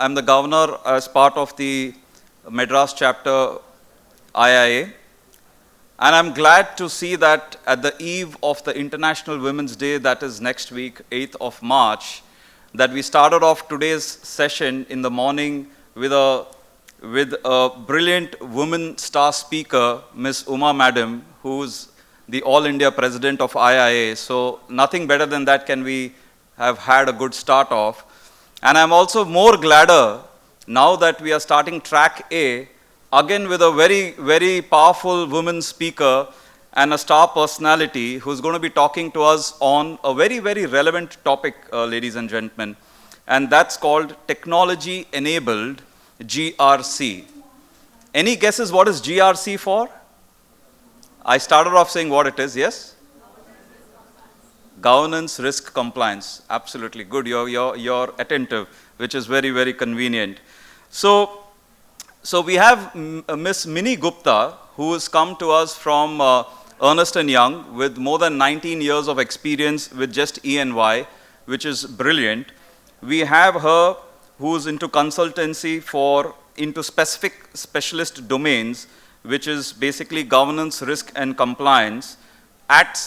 I'm the governor as part of the Madras chapter IIA, and I'm glad to see that at the eve of the International Women's Day, that is next week, 8th of March, that we started off today's session in the morning with a brilliant woman star speaker, Miss Uma Madam, who's the All India President of IIA. So nothing better than that can we have had a good start off. And I'm also more gladder now that we are starting track A, again with a very, very powerful woman speaker and a star personality who's going to be talking to us on a very, very relevant topic, ladies and gentlemen. And that's called technology-enabled GRC. Any guesses what is GRC for? I started off saying what it is, yes? Governance, risk, compliance. Absolutely good. You're attentive, which is very, very convenient. So we have Miss Mini Gupta, who has come to us from Ernst & Young with more than 19 years of experience with just E&Y, which is brilliant. We have her who's into consultancy into specific specialist domains, which is basically governance, risk, and compliance,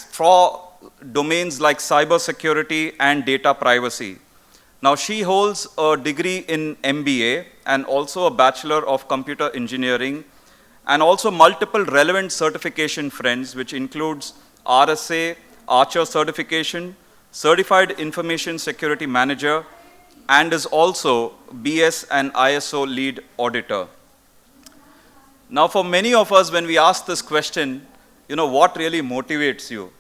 for domains like cyber security and data privacy. Now, she holds a degree in MBA and also a Bachelor of Computer Engineering, and also multiple relevant certification friends, which includes RSA, Archer certification, Certified Information Security Manager, and is also BS and ISO lead auditor. Now, for many of us, when we ask this question, what really motivates you?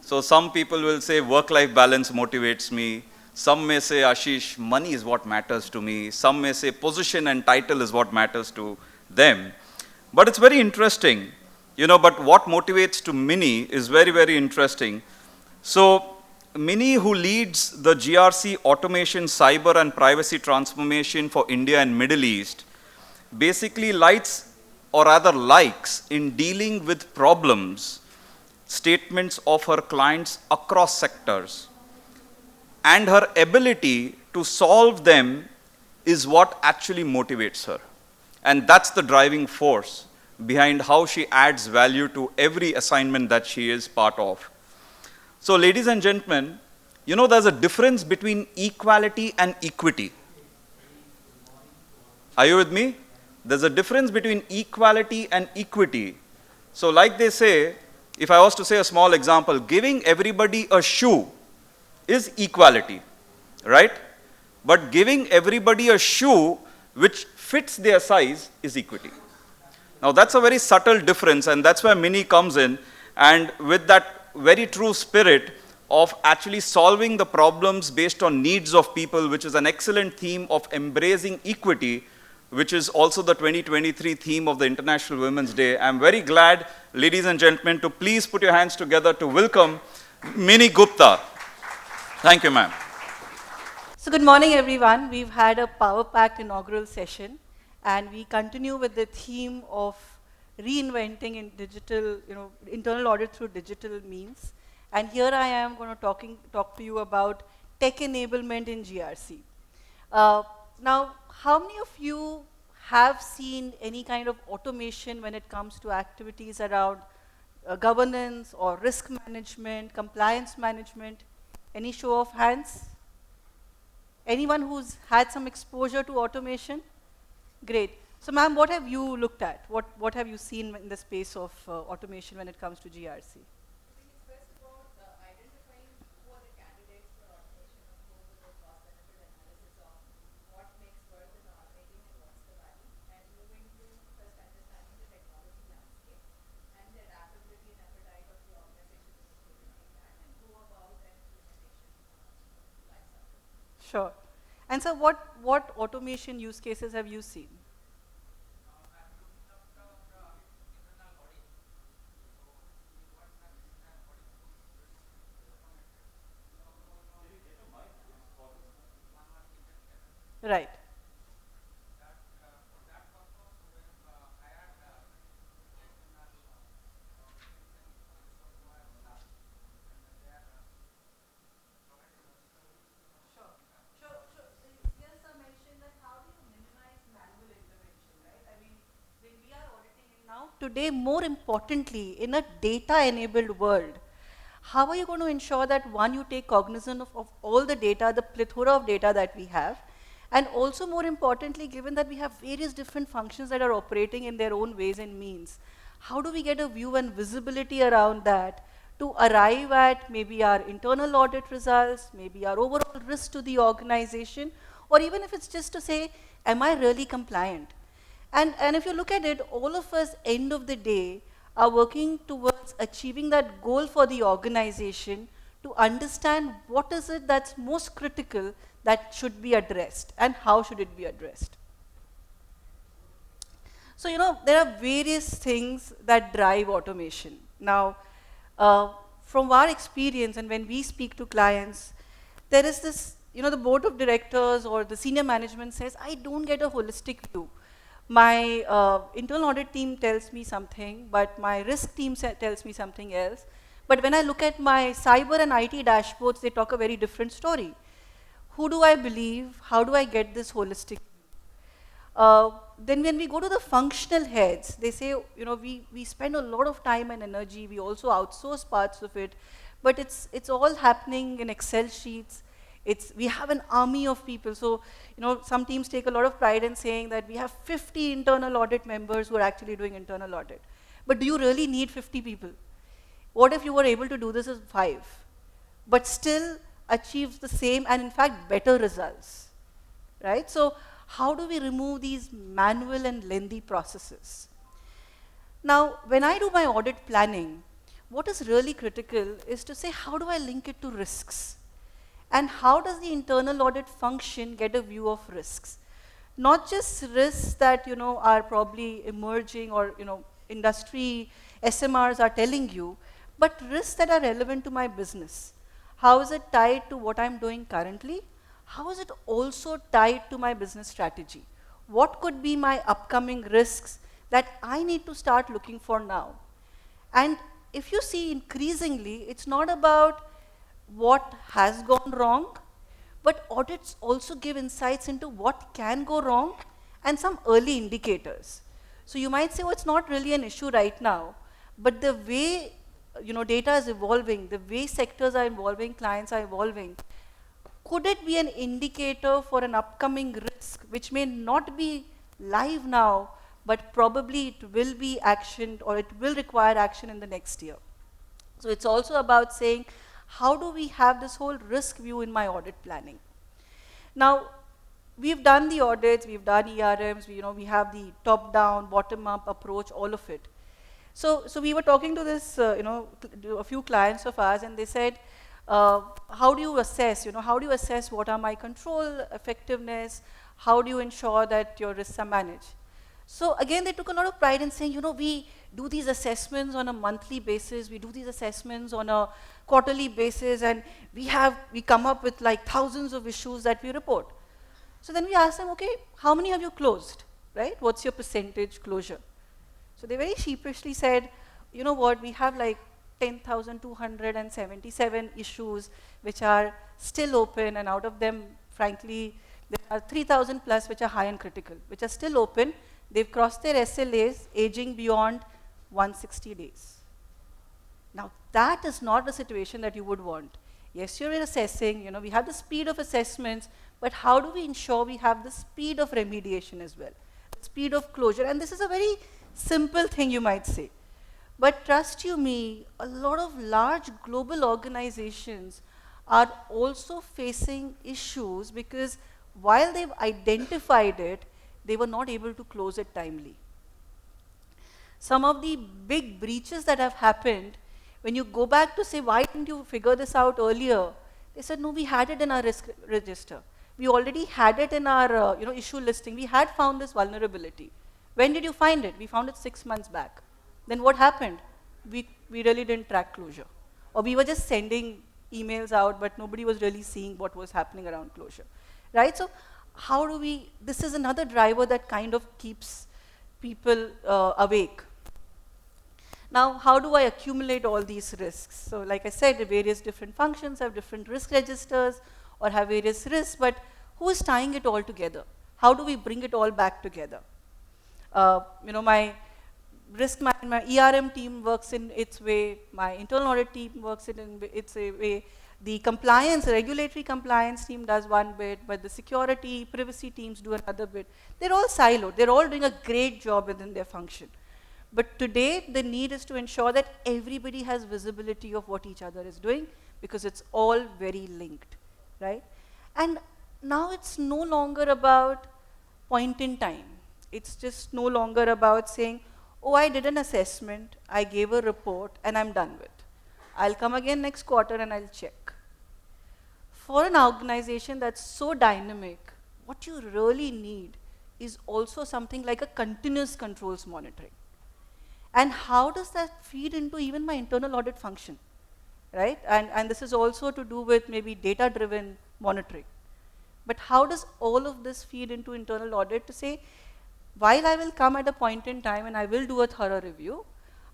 So some people will say work-life balance motivates me. Some may say, Ashish, money is what matters to me. Some may say position and title is what matters to them. But it's very interesting, but what motivates to Mini is very, very interesting. So Mini, who leads the GRC automation, cyber and privacy transformation for India and Middle East, basically likes in dealing with problems, statements of her clients across sectors. And her ability to solve them is what actually motivates her. And that's the driving force behind how she adds value to every assignment that she is part of. So ladies and gentlemen, there's a difference between equality and equity. Are you with me? There's a difference between equality and equity. So like they say, if I was to say a small example, giving everybody a shoe is equality, right? But giving everybody a shoe which fits their size is equity. Now that's a very subtle difference, and that's where Mini comes in, and with that very true spirit of actually solving the problems based on needs of people, which is an excellent theme of embracing equity, which is also the 2023 theme of the International Women's Day. I'm very glad, ladies and gentlemen, to please put your hands together to welcome Mini Gupta. Thank you, ma'am. So good morning, everyone. We've had a power-packed inaugural session, and we continue with the theme of reinventing in digital, internal audit through digital means. And here I am going to talk to you about tech enablement in GRC. Now, how many of you have seen any kind of automation when it comes to activities around governance or risk management, compliance management? Any show of hands? Anyone who's had some exposure to automation? Great. So ma'am, what have you looked at? What have you seen in the space of automation when it comes to GRC? Sure. And so what automation use cases have you seen? Right. today, more importantly, in a data-enabled world, how are you going to ensure that, one, you take cognizance of all the data, the plethora of data that we have, and also more importantly, given that we have various different functions that are operating in their own ways and means, how do we get a view and visibility around that to arrive at maybe our internal audit results, maybe our overall risk to the organization, or even if it's just to say, am I really compliant? And if you look at it, all of us, end of the day, are working towards achieving that goal for the organization to understand what is it that's most critical that should be addressed and how should it be addressed. So, there are various things that drive automation. Now, from our experience and when we speak to clients, there is this, the board of directors or the senior management says, I don't get a holistic view. My internal audit team tells me something, but my risk team tells me something else. But when I look at my cyber and IT dashboards, they talk a very different story. Who do I believe? How do I get this holistic view? Then when we go to the functional heads, they say, we spend a lot of time and energy, we also outsource parts of it, but it's all happening in Excel sheets. We have an army of people. So, some teams take a lot of pride in saying that we have 50 internal audit members who are actually doing internal audit. But do you really need 50 people? What if you were able to do this as 5, but still achieves the same and in fact better results, right? So how do we remove these manual and lengthy processes? Now, when I do my audit planning, what is really critical is to say, how do I link it to risks? And how does the internal audit function get a view of risks? Not just risks that, are probably emerging or, industry SMRs are telling you, but risks that are relevant to my business. How is it tied to what I'm doing currently? How is it also tied to my business strategy? What could be my upcoming risks that I need to start looking for now? And if you see, increasingly, it's not about what has gone wrong, but audits also give insights into what can go wrong and some early indicators. So you might say, oh, it's not really an issue right now, but the way data is evolving, the way sectors are evolving, clients are evolving, could it be an indicator for an upcoming risk which may not be live now, but probably it will be actioned or it will require action in the next year? So it's also about saying, how do we have this whole risk view in my audit planning? Now, we've done the audits, we've done ERMs, we have the top-down, bottom-up approach, all of it. So we were talking to this, a few clients of ours, and they said, how do you assess, how do you assess what are my control effectiveness? How do you ensure that your risks are managed? So again, they took a lot of pride in saying, we do these assessments on a monthly basis, we do these assessments on a quarterly basis, and we come up with like thousands of issues that we report. So then we asked them, okay, how many have you closed, right? What's your percentage closure? So they very sheepishly said, you know what, we have like 10,277 issues which are still open, and out of them, frankly, there are 3,000 plus which are high and critical, which are still open. They've crossed their SLAs, aging beyond 160 days. Now, that is not the situation that you would want. Yes, you're assessing, we have the speed of assessments, but how do we ensure we have the speed of remediation as well, the speed of closure? And this is a very simple thing, you might say. But trust you me, a lot of large global organizations are also facing issues because while they've identified it, they were not able to close it timely. Some of the big breaches that have happened, when you go back to say, why didn't you figure this out earlier? They said, no, we had it in our risk register. We already had it in our issue listing. We had found this vulnerability. When did you find it? We found it 6 months back. Then what happened? We really didn't track closure. Or we were just sending emails out, but nobody was really seeing what was happening around closure, right? So how do we, this is another driver that kind of keeps people awake. Now, how do I accumulate all these risks? So like I said, the various different functions have different risk registers or have various risks, but who is tying it all together? How do we bring it all back together? risk my ERM team works in its way, my internal audit team works in its way, the compliance, regulatory compliance team does one bit, but the security, privacy teams do another bit. They're all siloed. They're all doing a great job within their function. But today, the need is to ensure that everybody has visibility of what each other is doing, because it's all very linked, right? And now it's no longer about point in time. It's just no longer about saying, oh, I did an assessment, I gave a report, and I'm done with. I'll come again next quarter and I'll check. For an organization that's so dynamic, what you really need is also something like a continuous controls monitoring. And how does that feed into even my internal audit function, right? And this is also to do with maybe data-driven monitoring. But how does all of this feed into internal audit to say, while I will come at a point in time and I will do a thorough review,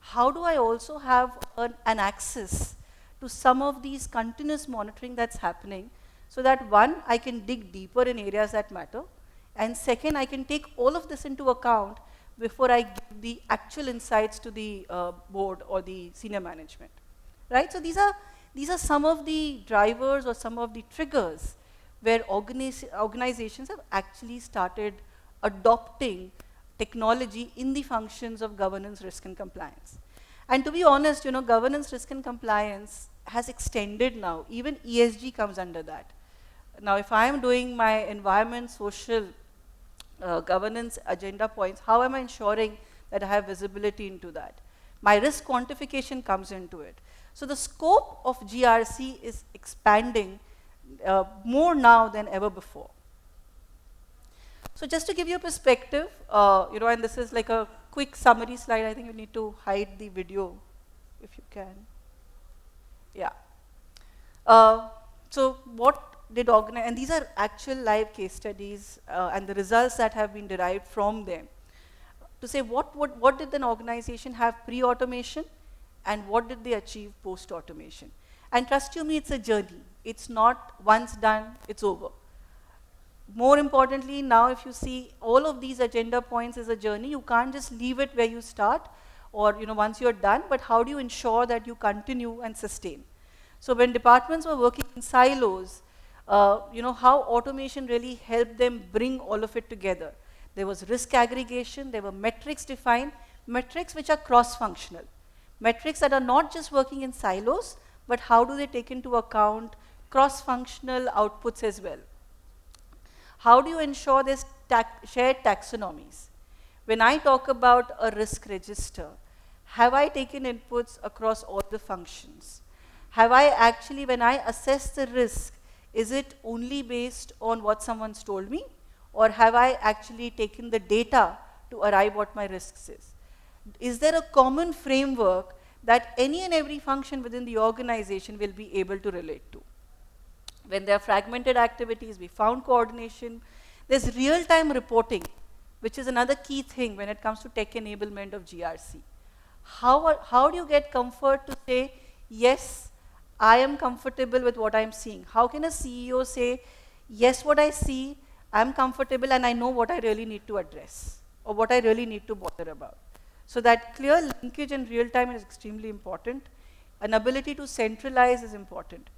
how do I also have an access to some of these continuous monitoring that's happening, so that one, I can dig deeper in areas that matter, and second, I can take all of this into account before I give the actual insights to the board or the senior management, right? So these are some of the drivers or some of the triggers where organizations have actually started adopting technology in the functions of governance, risk, and compliance. And to be honest, governance, risk, and compliance has extended now. Even ESG comes under that. Now, if I am doing my environment, social, governance agenda points, how am I ensuring that I have visibility into that? My risk quantification comes into it. So the scope of GRC is expanding more now than ever before. So just to give you a perspective, and this is like a quick summary slide. I think you need to hide the video if you can. Yeah. So what did organize, and these are actual live case studies and the results that have been derived from them, to say what did an organization have pre-automation and what did they achieve post-automation. And trust you me, it's a journey. It's not once done, it's over. More importantly, now if you see all of these agenda points as a journey, you can't just leave it where you start or once you're done, but how do you ensure that you continue and sustain? So when departments were working in silos, how automation really helped them bring all of it together. There was risk aggregation, there were metrics defined, metrics which are cross-functional. Metrics that are not just working in silos, but how do they take into account cross-functional outputs as well? How do you ensure there's shared taxonomies? When I talk about a risk register, have I taken inputs across all the functions? Have I actually, when I assess the risk, is it only based on what someone's told me? Or have I actually taken the data to arrive what my risks is? Is there a common framework that any and every function within the organization will be able to relate to? When there are fragmented activities, we found coordination. There's real-time reporting, which is another key thing when it comes to tech enablement of GRC. How do you get comfort to say, yes, I am comfortable with what I'm seeing? How can a CEO say, yes, what I see, I'm comfortable and I know what I really need to address or what I really need to bother about? So that clear linkage in real time is extremely important. An ability to centralize is important.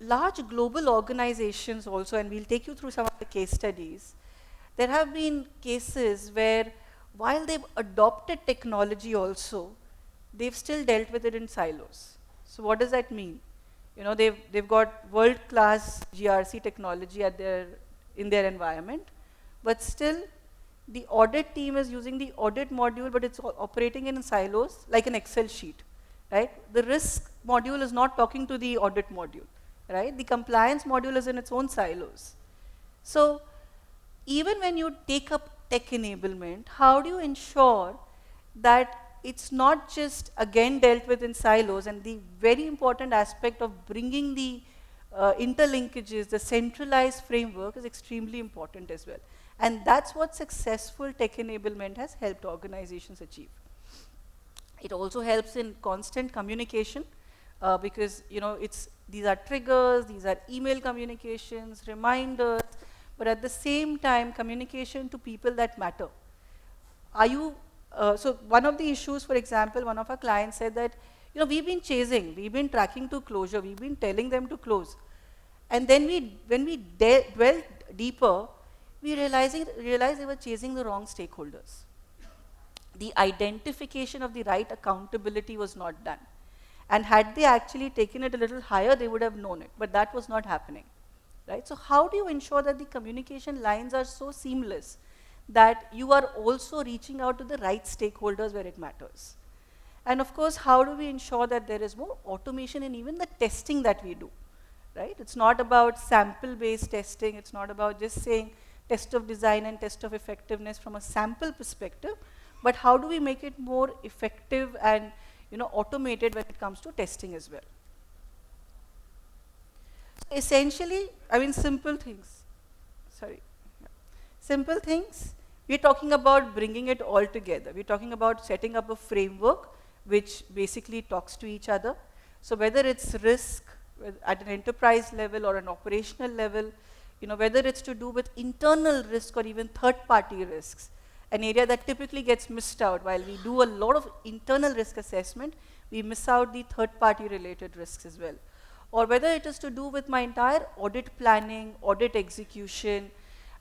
Large global organizations also, and we'll take you through some of the case studies, there have been cases where while they've adopted technology also, they've still dealt with it in silos. So what does that mean? They've got world-class GRC technology in their environment, but still the audit team is using the audit module, but it's operating in silos like an Excel sheet, right? The risk module is not talking to the audit module, right? The compliance module is in its own silos. So even when you take up tech enablement, how do you ensure that it's not just again dealt with in silos, and the very important aspect of bringing the interlinkages, the centralized framework is extremely important as well. And that's what successful tech enablement has helped organizations achieve. It also helps in constant communication because these are triggers, these are email communications, reminders, but at the same time communication to people that matter. Are you So one of the issues, for example, one of our clients said that, we've been chasing, we've been tracking to closure, we've been telling them to close. And then when we dwelled deeper, we realized they were chasing the wrong stakeholders. The identification of the right accountability was not done. And had they actually taken it a little higher, they would have known it, but that was not happening, right? So how do you ensure that the communication lines are so seamless that you are also reaching out to the right stakeholders where it matters? And of course, how do we ensure that there is more automation in even the testing that we do, right? It's not about sample-based testing, it's not about just saying test of design and test of effectiveness from a sample perspective, but how do we make it more effective and automated when it comes to testing as well? So essentially, simple things. Sorry. Yeah. Simple things. We're talking about bringing it all together. We're talking about setting up a framework which basically talks to each other. So whether it's risk at an enterprise level or an operational level, whether it's to do with internal risk or even third-party risks, an area that typically gets missed out. While we do a lot of internal risk assessment, we miss out the third-party related risks as well. Or whether it is to do with my entire audit planning, audit execution,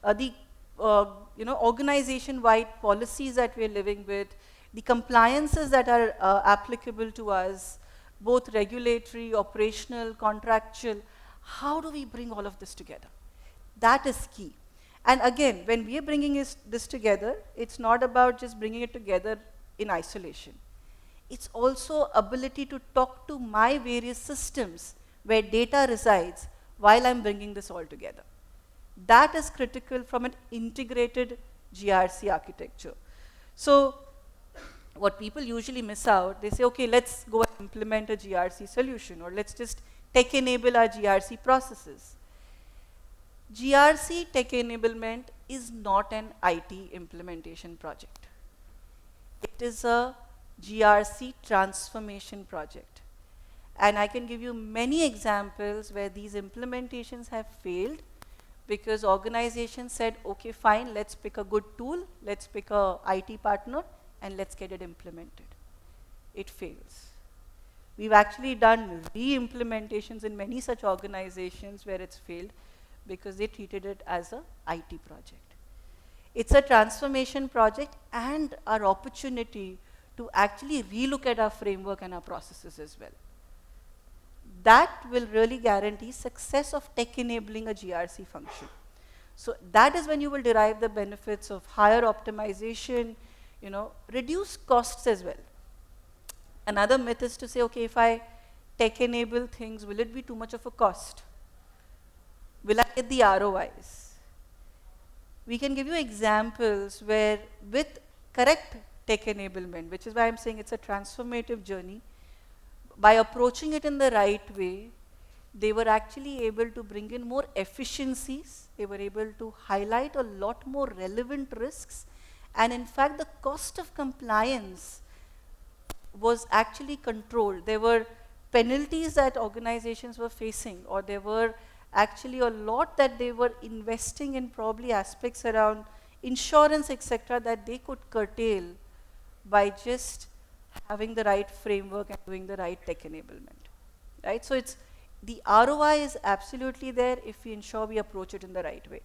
the organization-wide policies that we're living with, the compliances that are applicable to us, both regulatory, operational, contractual. How do we bring all of this together? That is key. And again, when we are bringing this together, it's not about just bringing it together in isolation. It's also ability to talk to my various systems where data resides while I'm bringing this all together. That is critical from an integrated GRC architecture. So what people usually miss out, they say, okay, let's go and implement a GRC solution, or let's just tech enable our GRC processes. GRC tech enablement is not an IT implementation project. It is a GRC transformation project. And I can give you many examples where these implementations have failed because organizations said, okay, fine, let's pick a good tool, let's pick a IT partner, and let's get it implemented. It fails. We've actually done re-implementations in many such organizations where it's failed because they treated it as a IT project. It's a transformation project and our opportunity to actually relook at our framework and our processes as well. That will really guarantee success of tech enabling a GRC function. So that is when you will derive the benefits of higher optimization, reduce costs as well. Another myth is to say, okay, if I tech enable things, will it be too much of a cost? Will I get the ROIs? We can give you examples where with correct tech enablement, which is why I'm saying it's a transformative journey, by approaching it in the right way, they were actually able to bring in more efficiencies, they were able to highlight a lot more relevant risks, and in fact the cost of compliance was actually controlled. There were penalties that organizations were facing, or there were actually a lot that they were investing in, probably aspects around insurance, etc., that they could curtail by just having the right framework and doing the right tech enablement, right? So it's, the ROI is absolutely there if we ensure we approach it in the right way.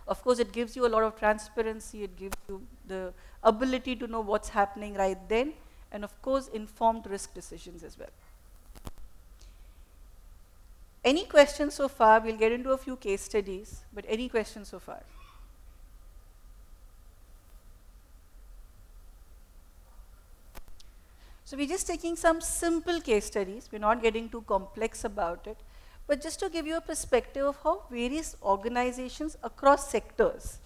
Of course, it gives you a lot of transparency, it gives you the ability to know what's happening right then, and of course, informed risk decisions as well. Any questions so far? We'll get into a few case studies, but any questions so far? So we're just taking some simple case studies. We're not getting too complex about it, but just to give you a perspective of how various organizations across sectors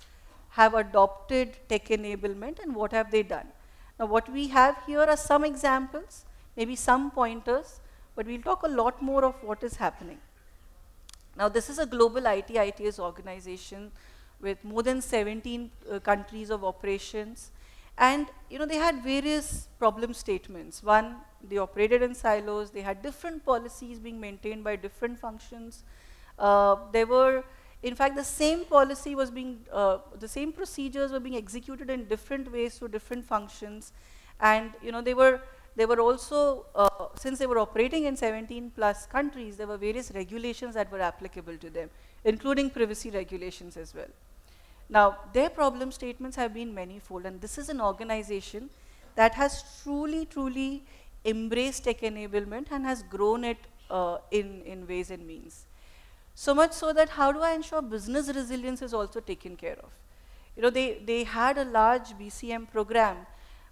have adopted tech enablement and what have they done. Now what we have here are some examples, maybe some pointers, but we'll talk a lot more of what is happening. Now this is a global ITS organization with more than 17 countries of operations. And they had various problem statements. One, they operated in silos, they had different policies being maintained by different functions. There were In fact, the same policy was being, the same procedures were being executed in different ways through different functions. And they were also, since they were operating in 17 plus countries, there were various regulations that were applicable to them, including privacy regulations as well. Now, their problem statements have been manifold, and this is an organization that has truly embraced tech enablement and has grown it in ways and means. So much so that how do I ensure business resilience is also taken care of? They had a large BCM program,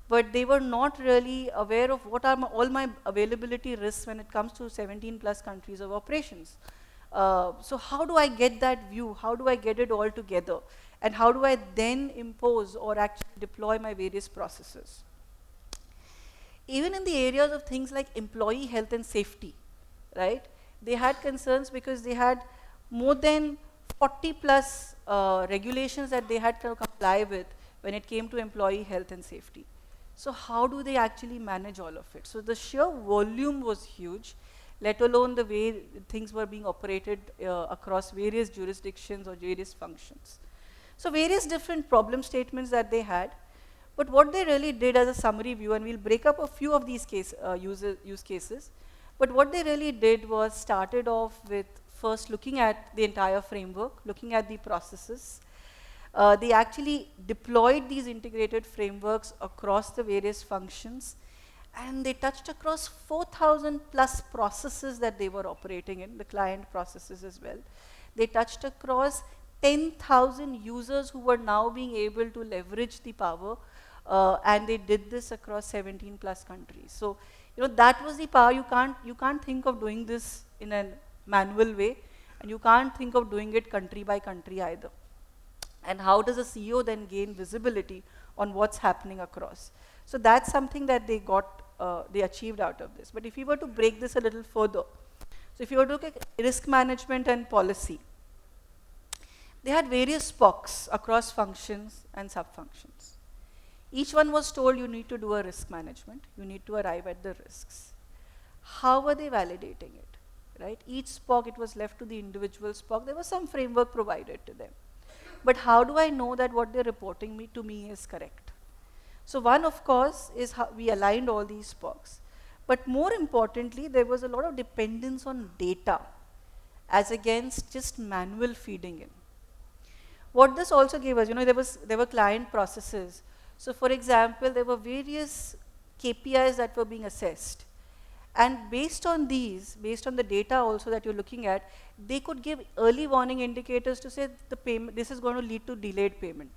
but they were not really aware of what are all my availability risks when it comes to 17 plus countries of operations. So how do I get that view? How do I get it all together? And how do I then impose or actually deploy my various processes? Even in the areas of things like employee health and safety, right? They had concerns because they had more than 40 plus regulations that they had to comply with when it came to employee health and safety. So how do they actually manage all of it? So the sheer volume was huge, let alone the way things were being operated across various jurisdictions or various functions. So various different problem statements that they had, but what they really did as a summary view, and we'll break up a few of these use cases, but what they really did was started off with first looking at the entire framework, looking at the processes. They actually deployed these integrated frameworks across the various functions, and they touched across 4,000 plus processes that they were operating in, the client processes as well. They touched across 10,000 users who were now being able to leverage the power, and they did this across 17 plus countries. So, that was the power. You can't think of doing this in a manual way, and you can't think of doing it country by country either. And how does a CEO then gain visibility on what's happening across? So that's something that they achieved out of this. But if you were to break this a little further, so if you were to look at risk management and policy, they had various POCs across functions and sub-functions. Each one was told you need to do a risk management, you need to arrive at the risks. How were they validating it, right? Each SPOC, it was left to the individual SPOC. There was some framework provided to them. But how do I know that what they're reporting to me is correct? So one, of course, is how we aligned all these SPOCs. But more importantly, there was a lot of dependence on data as against just manual feeding in. What this also gave us, there were client processes. So for example, there were various KPIs that were being assessed. And based on these, based on the data also that you're looking at, they could give early warning indicators to say the payment, this is going to lead to delayed payment.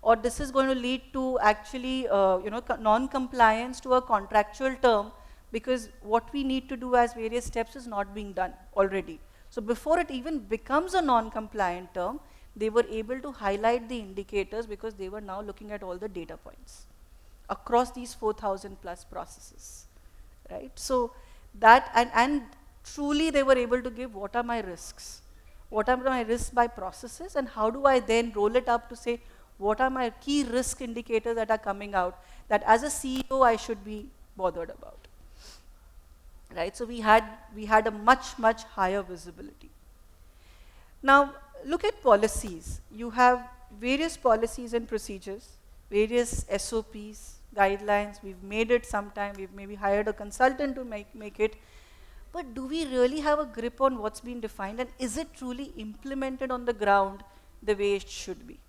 Or this is going to lead to actually, non-compliance to a contractual term, because what we need to do as various steps is not being done already. So before it even becomes a non-compliant term, they were able to highlight the indicators because they were now looking at all the data points across these 4,000 plus processes, right? So that, and truly they were able to give what are my risks? What are my risks by processes, and how do I then roll it up to say, what are my key risk indicators that are coming out that as a CEO I should be bothered about, right? So we had a much higher visibility. Now, look at policies. You have various policies and procedures, various SOPs, guidelines. We've made it sometime. We've maybe hired a consultant to make it. But do we really have a grip on what's been defined, and is it truly implemented on the ground the way it should be?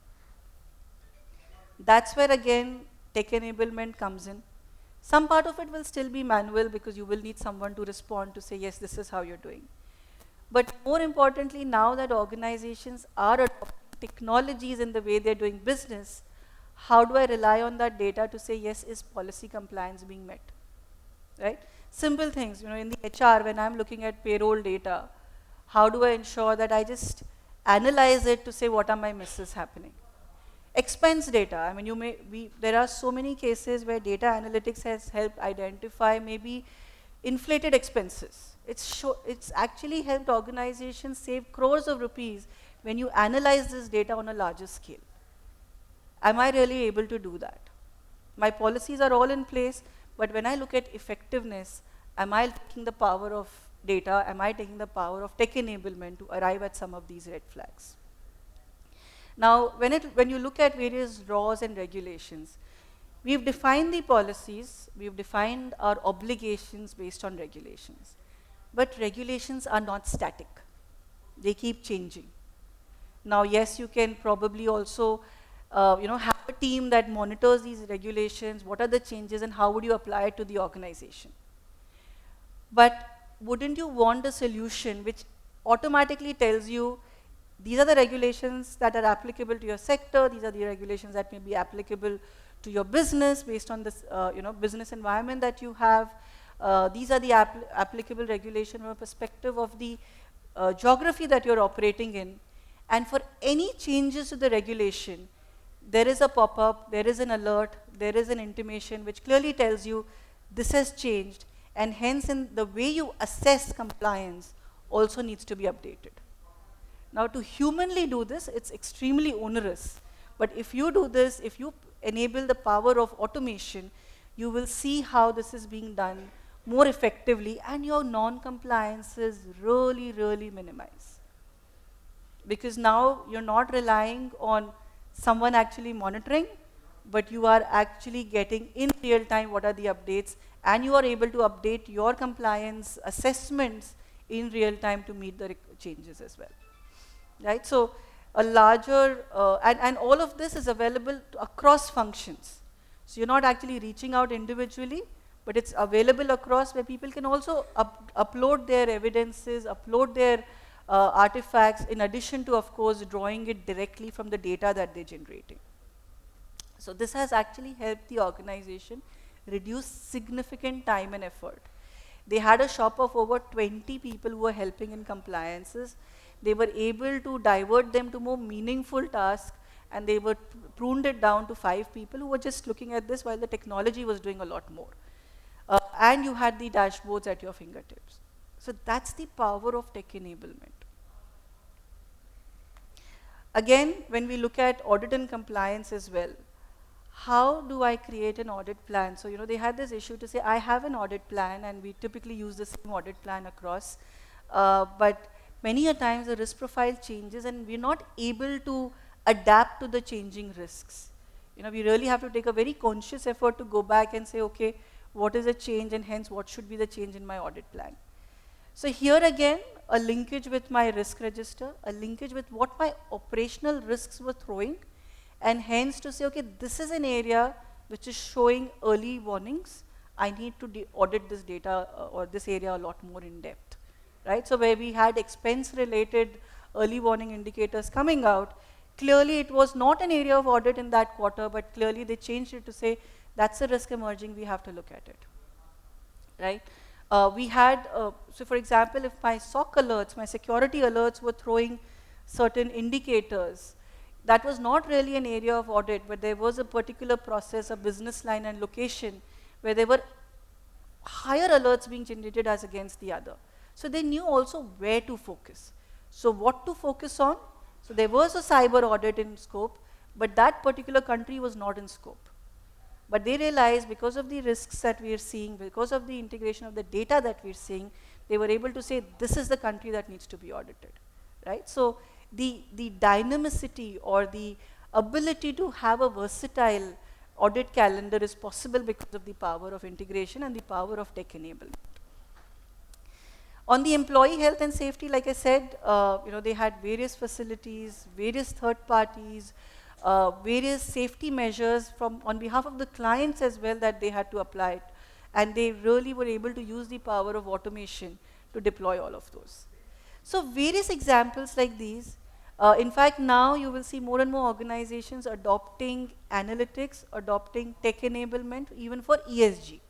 That's where again tech enablement comes in. Some part of it will still be manual because you will need someone to respond to say, yes, this is how you're doing. But more importantly, now that organizations are adopting technologies in the way they're doing business, how do I rely on that data to say, yes, is policy compliance being met, right? Simple things, in the HR, when I'm looking at payroll data, how do I ensure that I just analyze it to say, what are my misses happening? Expense data, there are so many cases where data analytics has helped identify maybe inflated expenses. It's actually helped organizations save crores of rupees when you analyze this data on a larger scale. Am I really able to do that? My policies are all in place, but when I look at effectiveness, am I taking the power of data am I taking the power of tech enablement to arrive at some of these red flags? Now, when you look at various laws and regulations, we've defined the policies, we've defined our obligations based on regulations. But regulations are not static. They keep changing. Now, yes, you can probably also have a team that monitors these regulations, what are the changes and how would you apply it to the organization. But wouldn't you want a solution which automatically tells you these are the regulations that are applicable to your sector, these are the regulations that may be applicable to your business based on this business environment that you have. These are the applicable regulations from a perspective of the geography that you're operating in. And for any changes to the regulation, there is a pop-up, there is an alert, there is an intimation which clearly tells you this has changed, and hence in the way you assess compliance also needs to be updated. Now, to humanly do this, it's extremely onerous. But if you do this, if you enable the power of automation, you will see how this is being done more effectively, and your non-compliance is really, really minimized. Because now you're not relying on someone actually monitoring, but you are actually getting in real time what are the updates, and you are able to update your compliance assessments in real time to meet the changes as well. Right? So a larger, and all of this is available across functions. So you're not actually reaching out individually, but it's available across, where people can also upload their evidences, upload their artifacts, in addition to, of course, drawing it directly from the data that they're generating. So this has actually helped the organization reduce significant time and effort. They had a shop of over 20 people who were helping in compliances. They were able to divert them to more meaningful tasks, and they were pruned it down to 5 people who were just looking at this while the technology was doing a lot more. And you had the dashboards at your fingertips. So that's the power of tech enablement. Again, when we look at audit and compliance as well, how do I create an audit plan? So, they had this issue to say, I have an audit plan, and we typically use the same audit plan across. But many a times the risk profile changes, and we're not able to adapt to the changing risks. We really have to take a very conscious effort to go back and say, okay, what is the change, and hence what should be the change in my audit plan? So here again, a linkage with my risk register, a linkage with what my operational risks were throwing, and hence to say, okay, this is an area which is showing early warnings. I need to audit this data or this area a lot more in depth, right? So where we had expense-related early warning indicators coming out, clearly it was not an area of audit in that quarter, but clearly they changed it to say, that's a risk emerging, we have to look at it, right? We had, so for example, if my SOC alerts, my security alerts were throwing certain indicators, that was not really an area of audit, but there was a particular process, a business line and location, where there were higher alerts being generated as against the other. So they knew also where to focus. So what to focus on? So there was a cyber audit in scope, but that particular country was not in scope. But they realized because of the risks that we are seeing, because of the integration of the data that we're seeing, they were able to say, this is the country that needs to be audited, right? So the dynamicity or the ability to have a versatile audit calendar is possible because of the power of integration and the power of tech enablement. On the employee health and safety, like I said, they had various facilities, various third parties, various safety measures on behalf of the clients as well that they had to apply it. And they really were able to use the power of automation to deploy all of those. So various examples like these. In fact, now you will see more and more organizations adopting analytics, adopting tech enablement, even for ESG,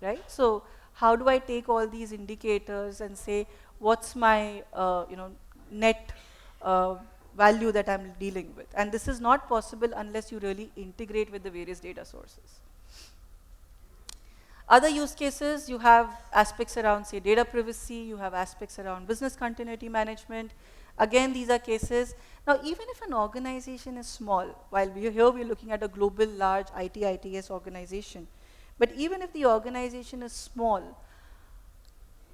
right? So how do I take all these indicators and say, what's my net value that I'm dealing with? And this is not possible unless you really integrate with the various data sources. Other use cases, you have aspects around, say, data privacy, you have aspects around business continuity management. Again, these are cases. Now, even if an organization is small, while we're looking at a global, large IT/ITS organization, but even if the organization is small,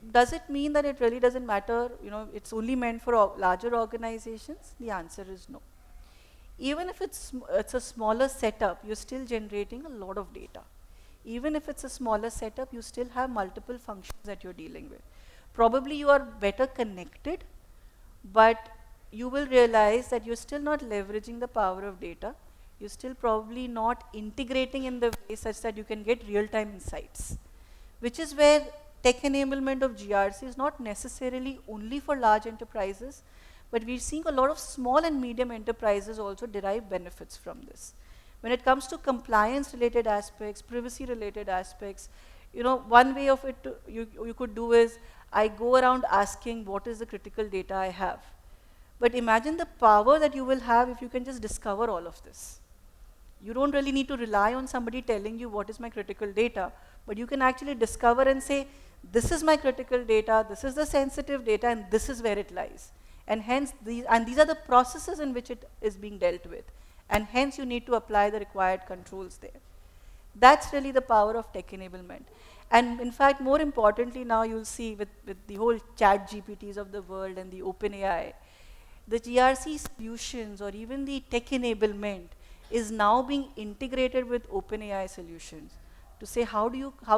Does it mean that it really doesn't matter, it's only meant for larger organizations? The answer is no. Even if it's a smaller setup, you're still generating a lot of data. Even if it's a smaller setup, you still have multiple functions that you're dealing with. Probably you are better connected, but you will realize that you're still not leveraging the power of data. You're still probably not integrating in the way such that you can get real-time insights, which is where tech enablement of GRC is not necessarily only for large enterprises, but we're seeing a lot of small and medium enterprises also derive benefits from this. When it comes to compliance-related aspects, privacy-related aspects, one way of it you could do is, I go around asking what is the critical data I have. But imagine the power that you will have if you can just discover all of this. You don't really need to rely on somebody telling you what is my critical data, but you can actually discover and say, this is my critical data, this is the sensitive data, and this is where it lies. And hence, these are the processes in which it is being dealt with. And hence, you need to apply the required controls there. That's really the power of tech enablement. And in fact, more importantly now, you'll see with the whole chat GPTs of the world and the OpenAI, the GRC solutions or even the tech enablement is now being integrated with OpenAI solutions to say how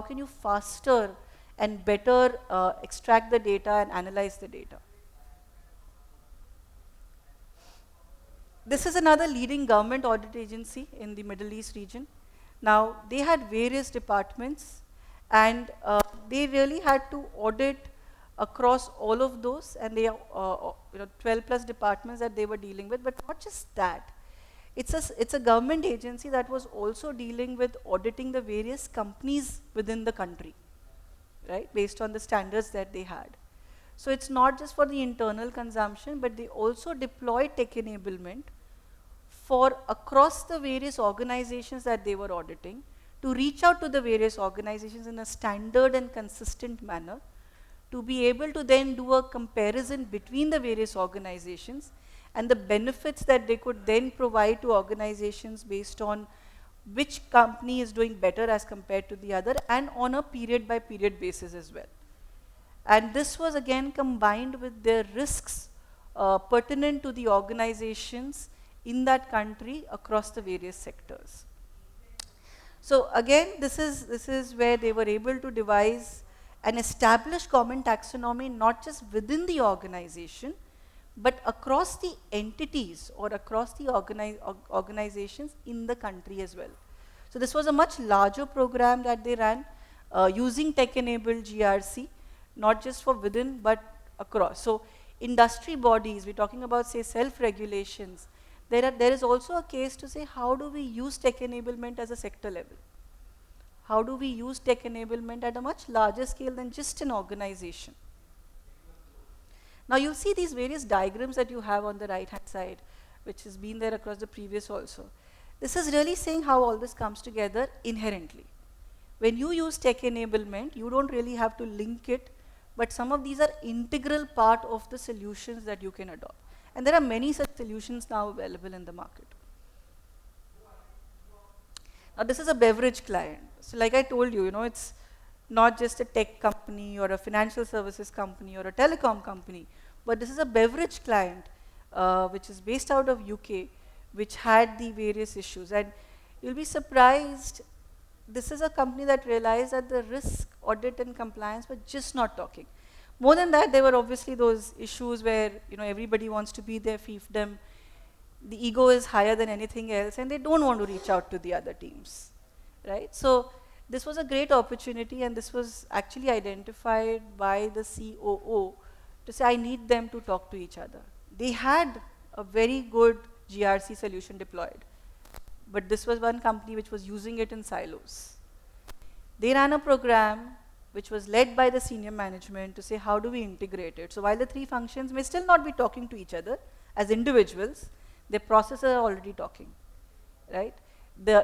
can you faster and better extract the data and analyze the data. This is another leading government audit agency in the Middle East region. Now, they had various departments, and they really had to audit across all of those, and they 12 plus departments that they were dealing with. But not just that, it's a government agency that was also dealing with auditing the various companies within the country, right, based on the standards that they had. So it's not just for the internal consumption, but they also deploy tech enablement for across the various organizations that they were auditing to reach out to the various organizations in a standard and consistent manner, to be able to then do a comparison between the various organizations and the benefits that they could then provide to organizations based on which company is doing better as compared to the other, and on a period by period basis as well. And this was again combined with their risks pertinent to the organizations in that country across the various sectors. So again, this is where they were able to devise an established common taxonomy, not just within the organization, but across the entities or across the organizations in the country as well. So this was a much larger program that they ran using tech-enabled GRC, not just for within, but across. So industry bodies, we're talking about, say, self-regulations. There is also a case to say, how do we use tech enablement as a sector level? How do we use tech enablement at a much larger scale than just an organization? Now you see these various diagrams that you have on the right-hand side, which has been there across the previous also. This is really saying how all this comes together inherently. When you use tech enablement, you don't really have to link it, but some of these are integral part of the solutions that you can adopt. And there are many such solutions now available in the market. Now this is a beverage client. So like I told you, it's not just a tech company or a financial services company or a telecom company, but this is a beverage client which is based out of UK, which had the various issues. And you'll be surprised, this is a company that realized that the risk, audit and compliance were just not talking. More than that, there were obviously those issues where everybody wants to be their fiefdom. The ego is higher than anything else, and they don't want to reach out to the other teams, right? So this was a great opportunity, and this was actually identified by the COO to say, I need them to talk to each other. They had a very good GRC solution deployed, but this was one company which was using it in silos. They ran a program which was led by the senior management to say, how do we integrate it? So while the three functions may still not be talking to each other as individuals, their processes are already talking, right? The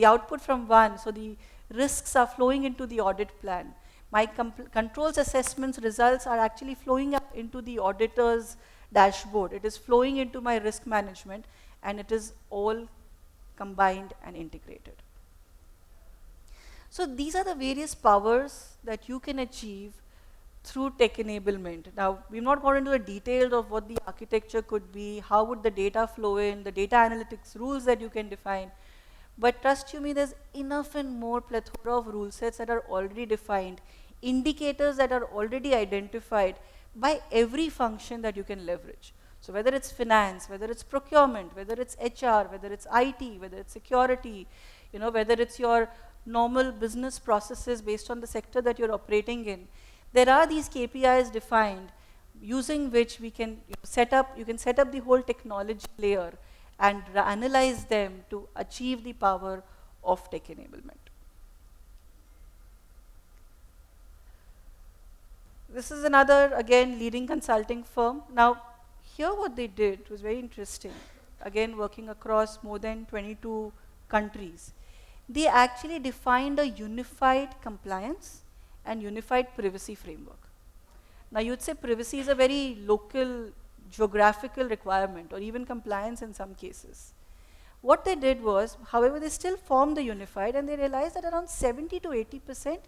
output from one, so the risks are flowing into the audit plan. My controls assessments results are actually flowing up into the auditor's dashboard. It is flowing into my risk management, and it is all combined and integrated. So these are the various powers that you can achieve through tech enablement. Now, we've not gone into the details of what the architecture could be, how would the data flow in, the data analytics rules that you can define. But trust you me, there's enough and more plethora of rule sets that are already defined, indicators that are already identified by every function that you can leverage. So whether it's finance, whether it's procurement, whether it's HR, whether it's IT, whether it's security, whether it's your normal business processes based on the sector that you're operating in, there are these KPIs defined using which we can set up the whole technology layer and analyze them to achieve the power of tech enablement. This is another, again, leading consulting firm. Now, here what they did was very interesting. Again, working across more than 22 countries. They actually defined a unified compliance and unified privacy framework. Now, you'd say privacy is a very local, geographical requirement, or even compliance in some cases. What they did was, however, they still formed the unified, and they realized that around 70 to 80%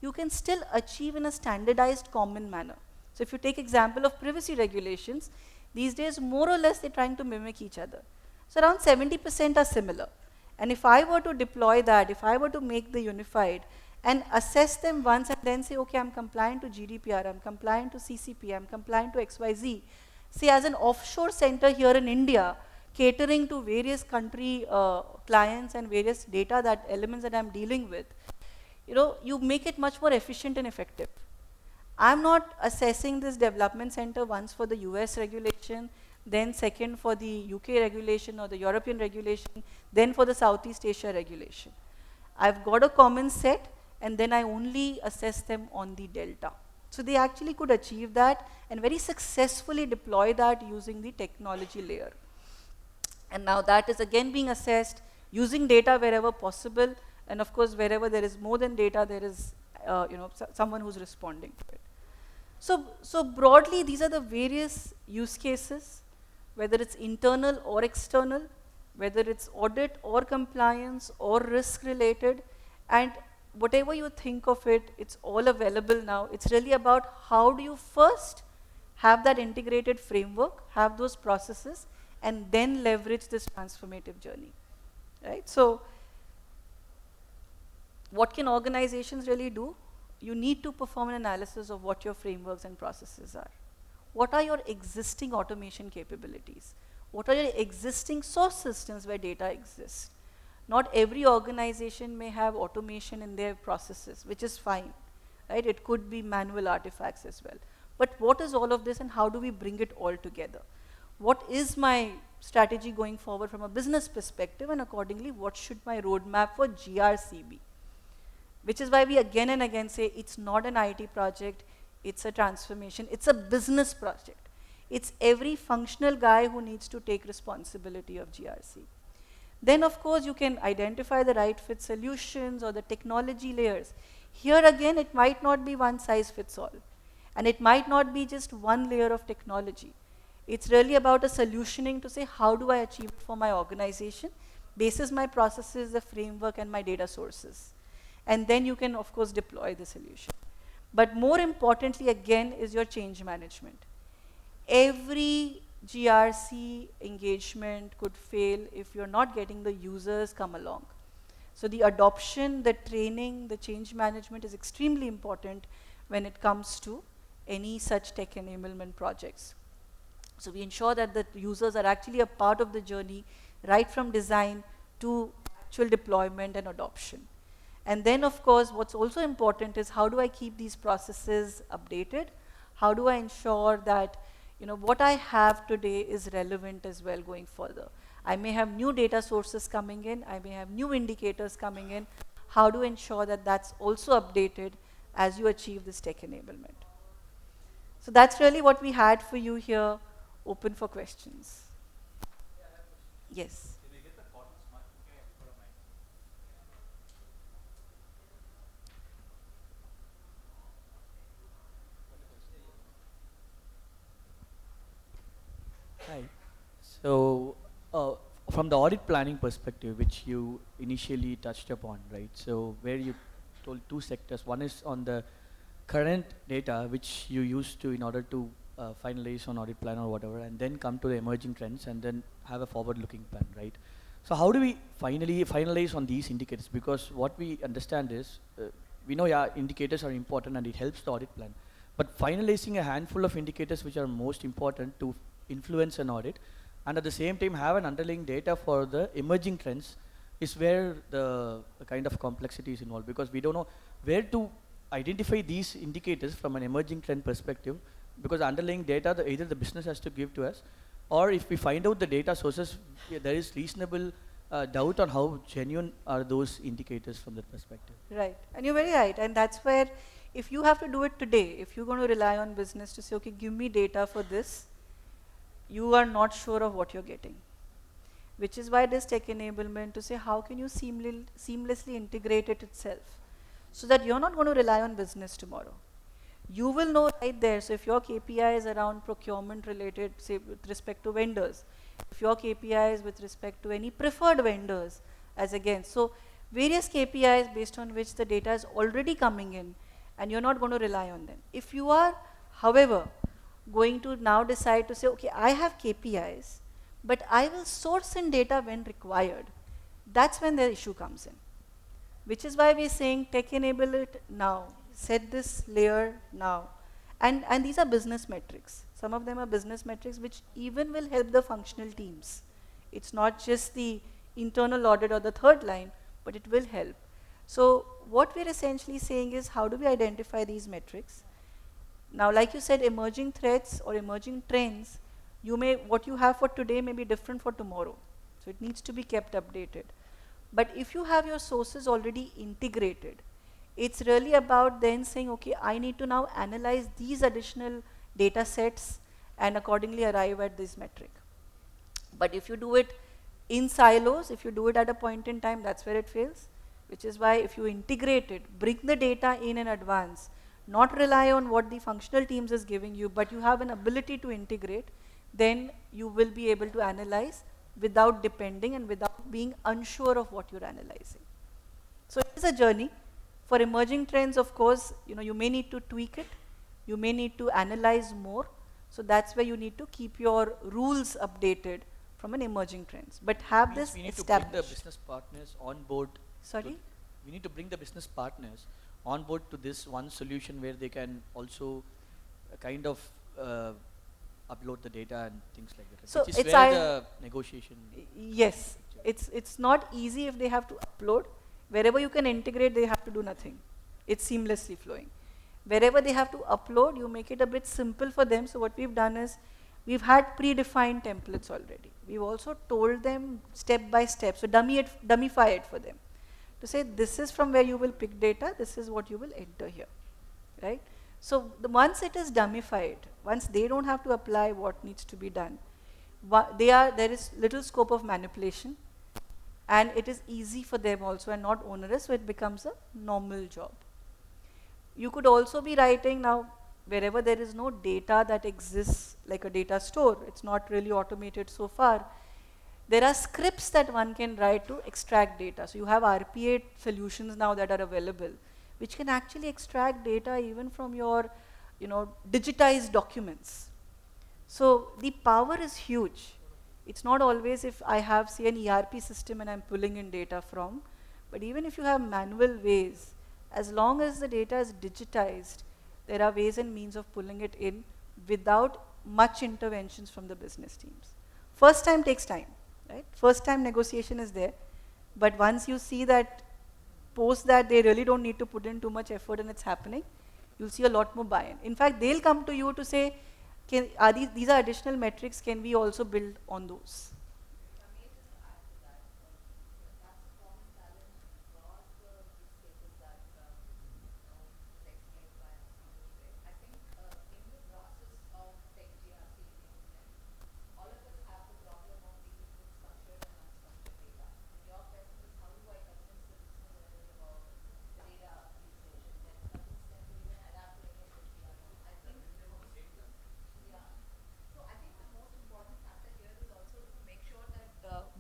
you can still achieve in a standardized common manner. So if you take example of privacy regulations, these days more or less they're trying to mimic each other. So around 70% are similar. And if I were to deploy that, if I were to make the unified and assess them once and then say, okay, I'm compliant to GDPR, I'm compliant to CCP, I'm compliant to XYZ. See, as an offshore center here in India, catering to various country clients and various data elements that I'm dealing with, you make it much more efficient and effective. I'm not assessing this development center once for the US regulation, then second for the UK regulation or the European regulation, then for the Southeast Asia regulation. I've got a common set, and then I only assess them on the delta. So they actually could achieve that and very successfully deploy that using the technology layer. And now that is again being assessed using data wherever possible, and of course wherever there is more than data, there is someone who's responding to it. So broadly, these are the various use cases, whether it's internal or external, whether it's audit or compliance or risk related, and whatever you think of it, it's all available now. It's really about how do you first have that integrated framework, have those processes, and then leverage this transformative journey, right? So what can organizations really do? You need to perform an analysis of what your frameworks and processes are. What are your existing automation capabilities? What are your existing source systems where data exists? Not every organization may have automation in their processes, which is fine, right? It could be manual artifacts as well. But what is all of this, and how do we bring it all together? What is my strategy going forward from a business perspective, and accordingly, what should my roadmap for GRC be? Which is why we again and again say it's not an IT project, it's a transformation, it's a business project. It's every functional guy who needs to take responsibility of GRC. Then of course you can identify the right fit solutions or the technology layers. Here again, it might not be one size fits all. And it might not be just one layer of technology. It's really about a solutioning to say, how do I achieve it for my organization, basis my processes, the framework, and my data sources. And then you can, of course, deploy the solution. But more importantly, again, is your change management. Every GRC engagement could fail if you're not getting the users come along. So the adoption, the training, the change management is extremely important when it comes to any such tech enablement projects. So we ensure that the users are actually a part of the journey, right from design to actual deployment and adoption. And then, of course, what's also important is how do I keep these processes updated? How do I ensure that what I have today is relevant as well going further? I may have new data sources coming in. I may have new indicators coming in. How do I ensure that that's also updated as you achieve this tech enablement? So that's really what we had for you here, open for questions. Yes. Hi. So, from the audit planning perspective, which you initially touched upon, right? So, where you told two sectors. One is on the current data which you use to in order to finalize on audit plan or whatever, and then come to the emerging trends and then have a forward-looking plan, right? So how do we finally finalize on these indicators? Because what we understand is, we know, yeah, indicators are important and it helps the audit plan, but finalizing a handful of indicators which are most important to influence an audit, and at the same time have an underlying data for the emerging trends, is where the kind of complexity is involved, because we don't know where to identify these indicators from an emerging trend perspective, because the underlying data, either the business has to give to us, or if we find out the data sources, there is reasonable doubt on how genuine are those indicators from that perspective. Right, and you're very right, and that's where if you have to do it today, if you're going to rely on business to say, okay, give me data for this, you are not sure of what you're getting. Which is why this tech enablement to say how can you seamlessly integrate it itself so that you're not going to rely on business tomorrow. You will know right there. So if your KPI is around procurement related, say with respect to vendors, if your KPI is with respect to any preferred vendors as against, so various KPIs based on which the data is already coming in and you're not going to rely on them. If you are, however, going to now decide to say, okay, I have KPIs, but I will source in data when required, that's when the issue comes in. Which is why we're saying tech enable it now, set this layer now. And these are business metrics. Some of them are business metrics which even will help the functional teams. It's not just the internal audit or the third line, but it will help. So what we're essentially saying is how do we identify these metrics? Now, like you said, emerging threats or emerging trends, what you have for today may be different for tomorrow. So it needs to be kept updated. But if you have your sources already integrated, it's really about then saying, okay, I need to now analyze these additional data sets and accordingly arrive at this metric. But if you do it in silos, if you do it at a point in time, that's where it fails. Which is why if you integrate it, bring the data in advance, not rely on what the functional teams is giving you, but you have an ability to integrate, then you will be able to analyze without depending and without being unsure of what you're analyzing. So it is a journey. For emerging trends, of course, you may need to tweak it. You may need to analyze more. So that's where you need to keep your rules updated from an emerging trends. But have this we need established. to bring the business partners on board. Sorry? We need to bring the business partners on board to this one solution where they can also kind of upload the data and things like that. So which is where the negotiation. Yes, it's not easy if they have to upload. Wherever you can integrate, they have to do nothing. It's seamlessly flowing. Wherever they have to upload, you make it a bit simple for them. So what we've done is, we've had predefined templates already. We've also told them step by step, so dummify it for them. To say, this is from where you will pick data, this is what you will enter here, right? So once it is dummified, once they don't have to apply what needs to be done, there is little scope of manipulation, and it is easy for them also and not onerous, so it becomes a normal job. You could also be writing now, wherever there is no data that exists like a data store, it's not really automated so far, there are scripts that one can write to extract data. So you have RPA solutions now that are available, which can actually extract data even from your digitized documents. So the power is huge. It's not always if I have, say, an ERP system and I'm pulling in data from, but even if you have manual ways, as long as the data is digitized, there are ways and means of pulling it in without much interventions from the business teams. First time takes time, right? First time negotiation is there, but once you see that post that they really don't need to put in too much effort and it's happening, you'll see a lot more buy-in. In fact, they'll come to you to say, these are additional metrics, can we also build on those?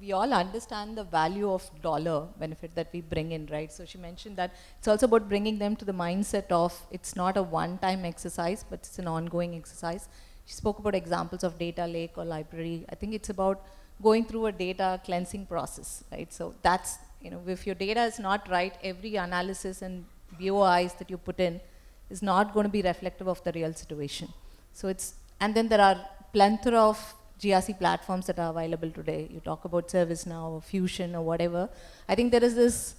we all understand the value of dollar benefit that we bring in, right? So she mentioned that it's also about bringing them to the mindset of it's not a one-time exercise, but it's an ongoing exercise. She spoke about examples of data lake or library. I think it's about going through a data cleansing process, right? So that's, if your data is not right, every analysis and BOIs that you put in is not going to be reflective of the real situation. So and then there are plethora of GRC platforms that are available today. You talk about ServiceNow or Fusion or whatever. I think there is this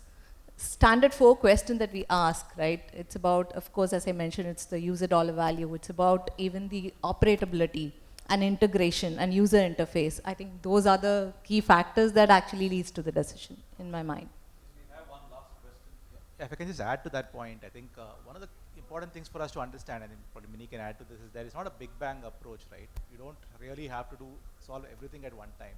standard 4 question that we ask, right? It's about, of course, as I mentioned, it's the user dollar value. It's about even the operability and integration and user interface. I think those are the key factors that actually leads to the decision, in my mind. We have one last question. Yeah, if I can just add to that point, I think one of the important things for us to understand, and probably Mini can add to this, is there is not a big bang approach, right? You don't really have to solve everything at one time.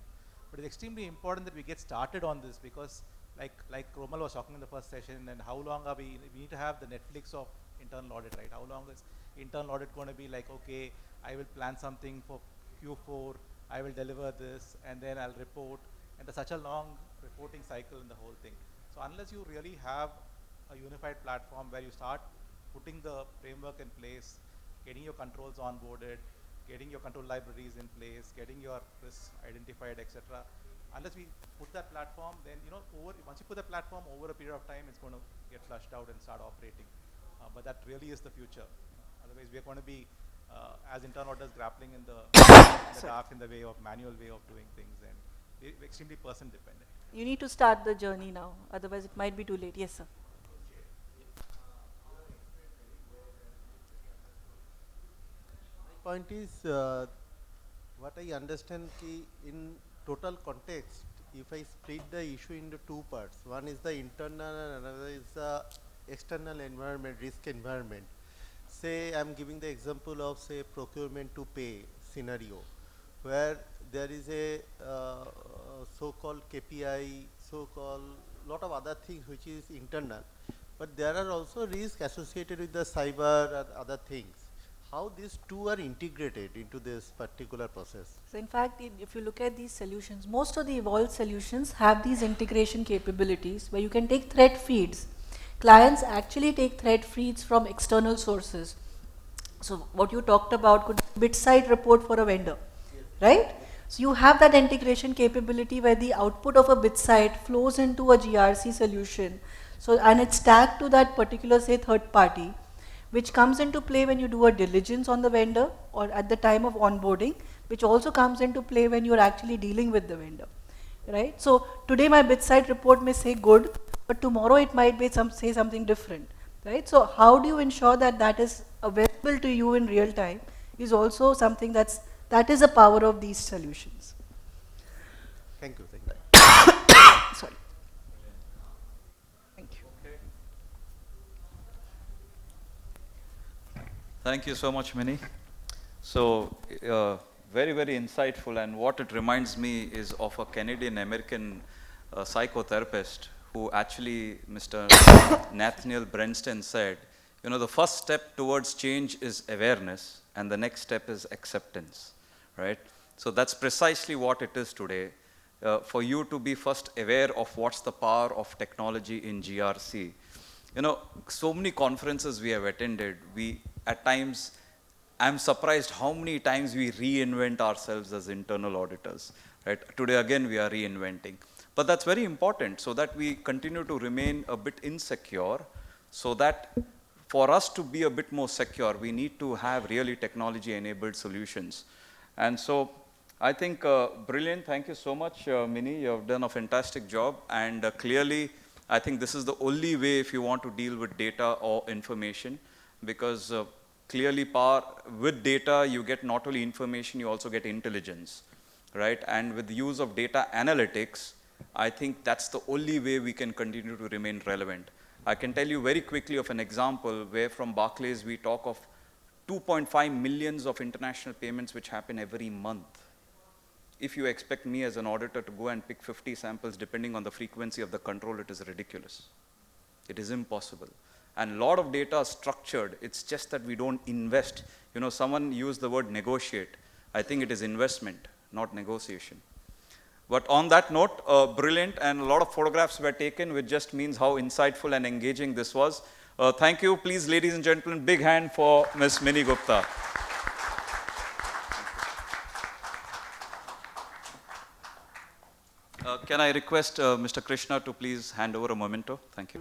But it's extremely important that we get started on this, because like Romal was talking in the first session, and how long are we need to have the Netflix of internal audit, right? How long is internal audit going to be like, okay, I will plan something for Q4, I will deliver this, and then I'll report, and there's such a long reporting cycle in the whole thing. So unless you really have a unified platform where you start putting the framework in place, getting your controls onboarded, getting your control libraries in place, getting your risks identified, etc. Unless we put that platform, then once you put the platform over a period of time, it's going to get flushed out and start operating. But that really is the future. Otherwise, we're going to be as internal auditors grappling in the dark, in the way of manual way of doing things, and we're extremely person dependent. You need to start the journey now, otherwise it might be too late. Yes, sir. Point is, what I understand in total context, if I split the issue into 2 parts, one is the internal and another is the external environment, risk environment. Say I'm giving the example of, say, procurement to pay scenario, where there is a so-called KPI, so-called lot of other things which is internal, but there are also risks associated with the cyber and other things. How these two are integrated into this particular process? So in fact, if you look at these solutions, most of the evolved solutions have these integration capabilities where you can take threat feeds. Clients actually take threat feeds from external sources. So what you talked about could be bit side report for a vendor, right? So you have that integration capability where the output of a bit side flows into a GRC solution. So, and it's tagged to that particular, say, third party, which comes into play when you do a diligence on the vendor or at the time of onboarding, which also comes into play when you're actually dealing with the vendor, right? So today my bit side report may say good, but tomorrow it might be say something different, right? So how do you ensure that that is available to you in real time is also something that is a power of these solutions. Thank you. Sorry. Thank you. Okay. Thank you so much, Mini. So, very, very insightful, and what it reminds me is of a Canadian-American psychotherapist who actually, Mr. Nathaniel Brenston said, the first step towards change is awareness, and the next step is acceptance, right? So that's precisely what it is today. For you to be first aware of what's the power of technology in GRC. So many conferences we have attended, at times, I'm surprised how many times we reinvent ourselves as internal auditors, right? Today again we are reinventing. But that's very important so that we continue to remain a bit insecure, so that for us to be a bit more secure, we need to have really technology-enabled solutions. And so I think brilliant. Thank you so much, Mini. You have done a fantastic job. And clearly, I think this is the only way if you want to deal with data or information, because clearly with data, you get not only information, you also get intelligence, right? And with the use of data analytics, I think that's the only way we can continue to remain relevant. I can tell you very quickly of an example where from Barclays we talk of 2.5 millions of international payments which happen every month. If you expect me as an auditor to go and pick 50 samples depending on the frequency of the control, it is ridiculous. It is impossible. And a lot of data is structured. It's just that we don't invest. Someone used the word negotiate. I think it is investment, not negotiation. But on that note, brilliant, and a lot of photographs were taken, which just means how insightful and engaging this was. Thank you. Please, ladies and gentlemen, big hand for Ms. Mini Gupta. Can I request Mr. Krishna to please hand over a memento? Thank you.